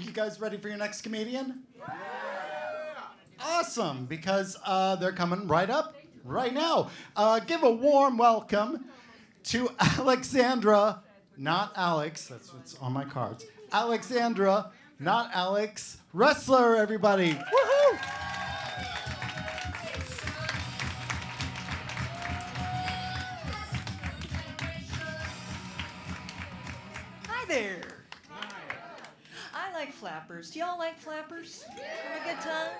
you guys ready for your next comedian? Yeah. Awesome, because they're coming right up right now. Give a warm welcome to Alexandra, not Alex, that's what's on my cards. Alexandra, not Alex, Wrestler, everybody. Woohoo! Hi there. I like flappers. Do y'all like flappers? Have a good time?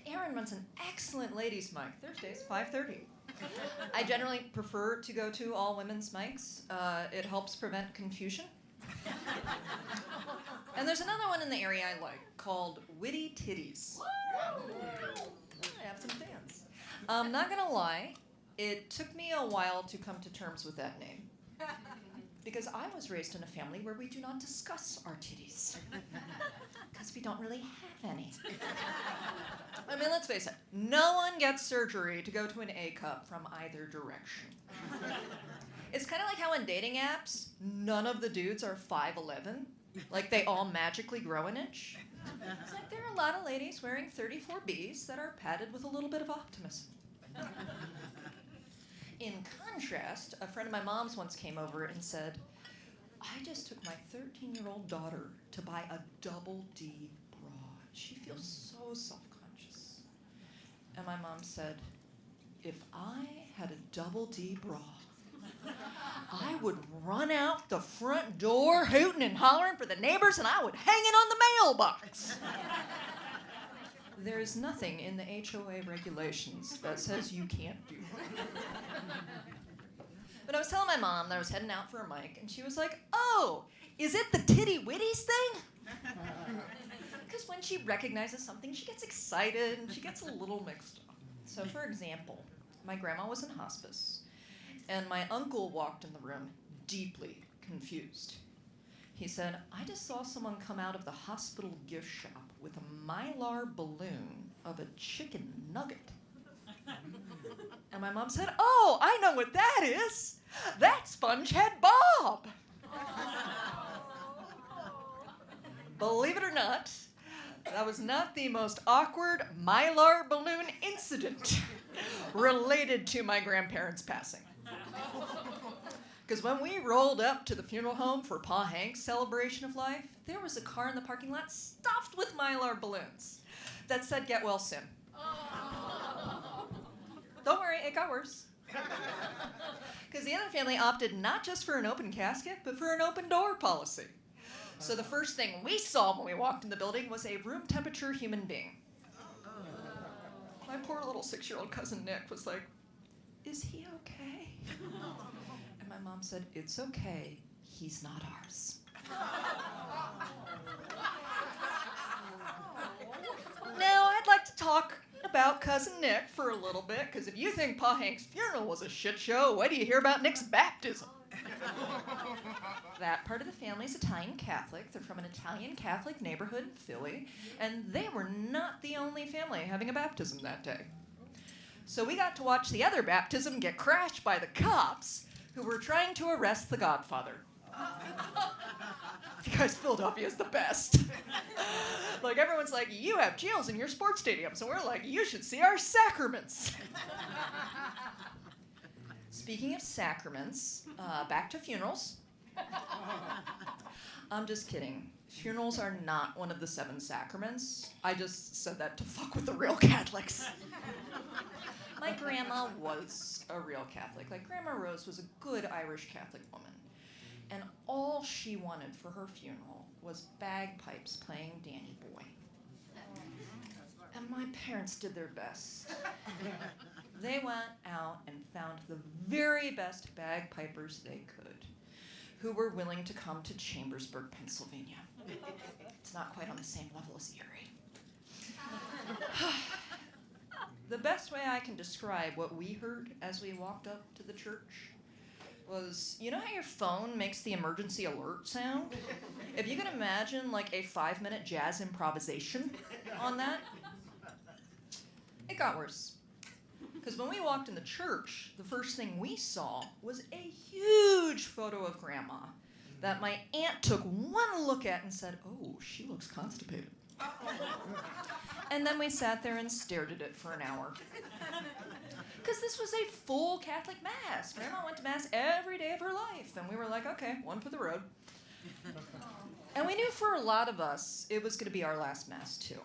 Aaron runs an excellent ladies' mic. Thursdays, 5:30. I generally prefer to go to all women's mics. It helps prevent confusion. And there's another one in the area I like called Witty Titties. I have some fans. Not gonna lie, it took me a while to come to terms with that name. Because I was raised in a family where we do not discuss our titties. Because we don't really have any. I mean, let's face it, no one gets surgery to go to an A cup from either direction. It's kind of like how in dating apps, none of the dudes are 5'11", like they all magically grow an inch. It's like there are a lot of ladies wearing 34Bs that are padded with a little bit of optimism. In contrast, a friend of my mom's once came over and said, I just took my 13-year-old daughter to buy a double D bra. She feels so self-conscious. And my mom said, if I had a double D bra, I would run out the front door hooting and hollering for the neighbors and I would hang it on the mailbox. There's nothing in the HOA regulations that says you can't do that. But I was telling my mom that I was heading out for a mic, and she was like, oh, is it the Titty Witties thing? Because when she recognizes something, she gets excited, and she gets a little mixed up. So for example, my grandma was in hospice, and my uncle walked in the room deeply confused. He said, I just saw someone come out of the hospital gift shop with a Mylar balloon of a chicken nugget. And my mom said, oh, I know what that is. That's Spongehead Bob. Believe it or not, that was not the most awkward Mylar balloon incident related to my grandparents' passing. Because when we rolled up to the funeral home for Pa Hank's celebration of life, there was a car in the parking lot stuffed with Mylar balloons that said, get well soon. Don't worry, it got worse. Because the other family opted not just for an open casket, but for an open door policy. So the first thing we saw when we walked in the building was a room temperature human being. My poor little 6-year-old cousin Nick was like, is he okay? And my mom said, it's okay, he's not ours. Now, I'd like to talk about cousin Nick for a little bit, because if you think Pa Hank's funeral was a shit show, wait till you hear about Nick's baptism. That part of the family is Italian Catholic. They're from an Italian Catholic neighborhood in Philly, and they were not the only family having a baptism that day. So we got to watch the other baptism get crashed by the cops who were trying to arrest the Godfather. Because Philadelphia is the best. Like, everyone's like, you have jails in your sports stadiums, and we're like, you should see our sacraments. Speaking of sacraments, back to funerals. I'm just kidding. Funerals are not one of the 7 sacraments. I just said that to fuck with the real Catholics. My grandma was a real Catholic. Like, Grandma Rose was a good Irish Catholic woman. And all she wanted for her funeral was bagpipes playing Danny Boy. And my parents did their best. They went out and found the very best bagpipers they could, who were willing to come to Chambersburg, Pennsylvania. It's not quite on the same level as Erie. The best way I can describe what we heard as we walked up to the church was, you know how your phone makes the emergency alert sound? If you can imagine like a 5-minute jazz improvisation on that, it got worse. Because when we walked in the church, the first thing we saw was a huge photo of Grandma that my aunt took one look at and said, "Oh, she looks constipated." And then we sat there and stared at it for an hour. Because this was a full Catholic Mass. Grandma went to Mass every day of her life. And we were like, okay, one for the road. And we knew for a lot of us, it was going to be our last Mass, too.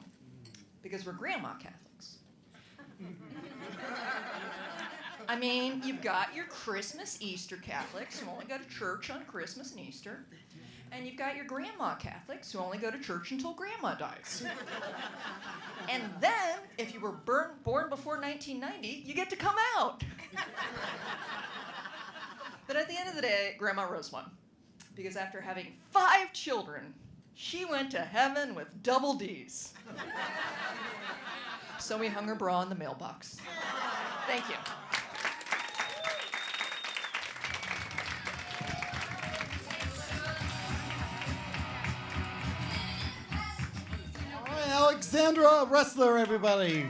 Because we're Grandma Catholics. I mean, you've got your Christmas, Easter Catholics who only go to church on Christmas and Easter. And you've got your Grandma Catholics who only go to church until Grandma dies. And then, if you were born before 1990, you get to come out. But at the end of the day, Grandma Rose won. Because after having 5 children, she went to heaven with double Ds. So we hung her bra in the mailbox. Thank you. All right, Alexandra, wrestler, everybody.